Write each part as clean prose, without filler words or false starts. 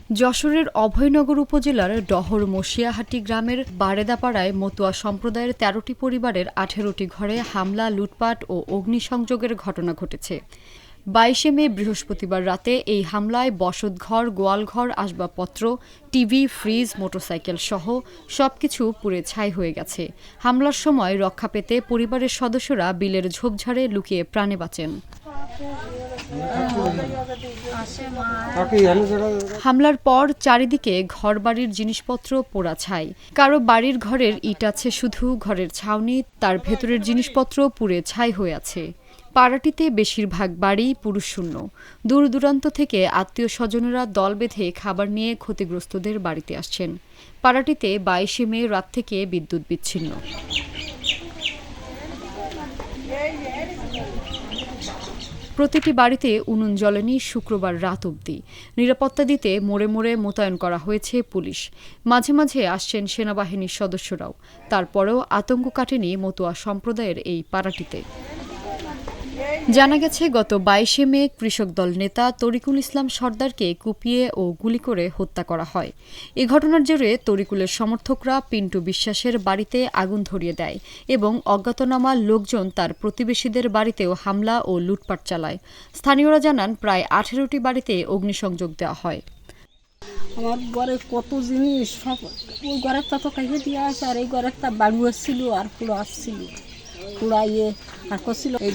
যশোরের অভয়নগর উপজেলার ডহর মশিয়াহাটি গ্রামের বারেদাপাড়ায় মতুয়া সম্প্রদায়ের ১৩টি পরিবারের ১৮টি ঘরে হামলা, লুটপাট ও অগ্নিসংযোগের ঘটনা ঘটেছে। ২২ মে বৃহস্পতিবার রাতে এই হামলায় বসতঘর, গোয়ালঘর, আসবাবপত্র, টিভি, ফ্রিজ, মোটরসাইকেল সহ সবকিছু পুড়ে ছাই হয়ে গেছে। হামলার সময় রক্ষা পেতে পরিবারের সদস্যরা বিলের ঝোপঝাড়ে লুকিয়ে প্রাণে বাঁচেন। হামলার পর চারিদিকে ঘরবাড়ির জিনিসপত্র পোড়া ছাই। কারো বাড়ির ঘরের ইট আছে শুধু, ঘরের ছাউনি, তার ভেতরের জিনিসপত্র পুড়ে ছাই হয়ে আছে। পাড়াটিতে বেশিরভাগ বাড়ি পুরুষশূন্য। দূর দূরান্ত থেকে আত্মীয় স্বজনেরা দল বেঁধে খাবার নিয়ে ক্ষতিগ্রস্তদের বাড়িতে আসছেন। পাড়াটিতে ২২ মে রাত থেকে বিদ্যুৎ বিচ্ছিন্ন। প্রতিটি বাড়িতে উনুন জ্বলেনি শুক্রবার রাত অবধি। নিরাপত্তা দিতে মোড়ে মোড়ে মোতায়েন করা হয়েছে পুলিশ। মাঝে মাঝে আসছেন সেনাবাহিনীর সদস্যরাও। তারপরেও আতঙ্ক কাটেনি মতুয়া সম্প্রদায়ের এই পাড়াটিতে। জানা গেছে, গত ২২ মে কৃষক দল নেতা তরিকুল ইসলাম সর্দারকে কুপিয়ে ও গুলি করে হত্যা করা হয়। এ ঘটনার জেরে তরিকুলের সমর্থকরা পিন্টু বিশ্বাসের বাড়িতে আগুন ধরিয়ে দেয় এবং অজ্ঞাতনামা লোকজন তার প্রতিবেশীদের বাড়িতেও হামলা ও লুটপাট চালায়। স্থানীয়রা জানান, প্রায় ১৮টি বাড়িতে অগ্নিসংযোগ দেওয়া হয়। আমার ঘরে কত জিনিস, সব ওই ঘরের তা তো কাইয়ে দিয়ে আসে, আর এই ঘরের তা বাড়ু আসছিল আর পুরো আসছিল, পুরাইয়ে আর করছিল এই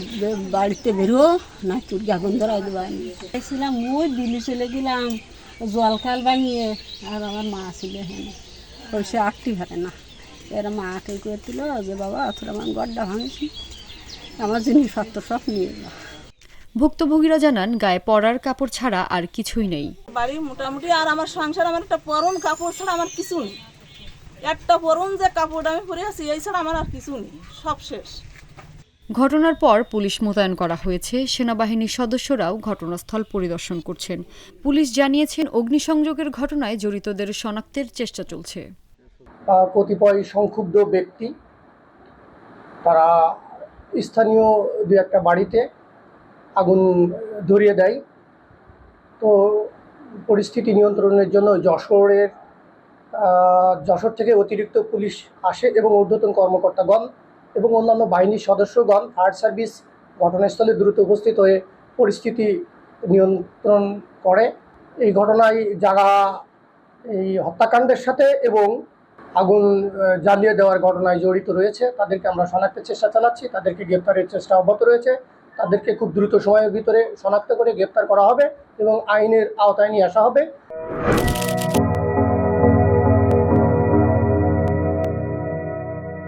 বাড়িতে বেরো না তোর আগুন ধরাই দেবো। গেছিলাম ওই দিল্লি চলে গেলাম জল খাল ভাঙিয়ে, আর আমার মা ছিল হ্যাঁ ওই সে আটটি হারে না, এরা মাকে করেছিল যে বাবা তোর আমার গড্ডা ভাঙিস, আমার জিনিসপত্র সব নিয়ে যা। ভুক্তভোগীরা জানান, গায়ে পরার কাপড় ছাড়া আর কিছুই নেই। বাড়ি মোটামুটি আর আমার সংসার, আমার একটা পরন কাপড় ছাড়া আমার কিছু নেই। একটা পরন যে কাপড় আমি পরে আছি এই ছাড়া আমার আর কিছু নেই, সব শেষ। ঘটনার পর পুলিশ মোতায়েন করা হয়েছে। সেনাবাহিনীর সদস্যরাও ঘটনাস্থল পরিদর্শন করছেন। পুলিশ জানিয়েছেন, অগ্নিসংযোগের ঘটনায় জড়িতদের শনাক্তের চেষ্টা চলছে। কতিপয় সংক্ষুব্ধ ব্যক্তি তারা স্থানীয় দু একটা বাড়িতে আগুন ধরিয়ে দেয়। তো পরিস্থিতি নিয়ন্ত্রণের জন্য যশোর থেকে অতিরিক্ত পুলিশ আসে এবং ঊর্ধ্বতন কর্মকর্তাগণ এবং অন্যান্য বাহিনীর সদস্যগণ ফায়ার সার্ভিস ঘটনাস্থলে দ্রুত উপস্থিত হয়ে পরিস্থিতি নিয়ন্ত্রণ করে। এই ঘটনায় যারা এই হত্যাকাণ্ডের সাথে এবং আগুন জ্বালিয়ে দেওয়ার ঘটনায় জড়িত রয়েছে তাদেরকে আমরা শনাক্তের চেষ্টা চালাচ্ছি। তাদেরকে গ্রেপ্তারের চেষ্টা অব্যাহত রয়েছে। তাদেরকে খুব দ্রুত সময়ের ভিতরে শনাক্ত করে গ্রেপ্তার করা হবে এবং আইনের আওতায় নিয়ে আসা হবে।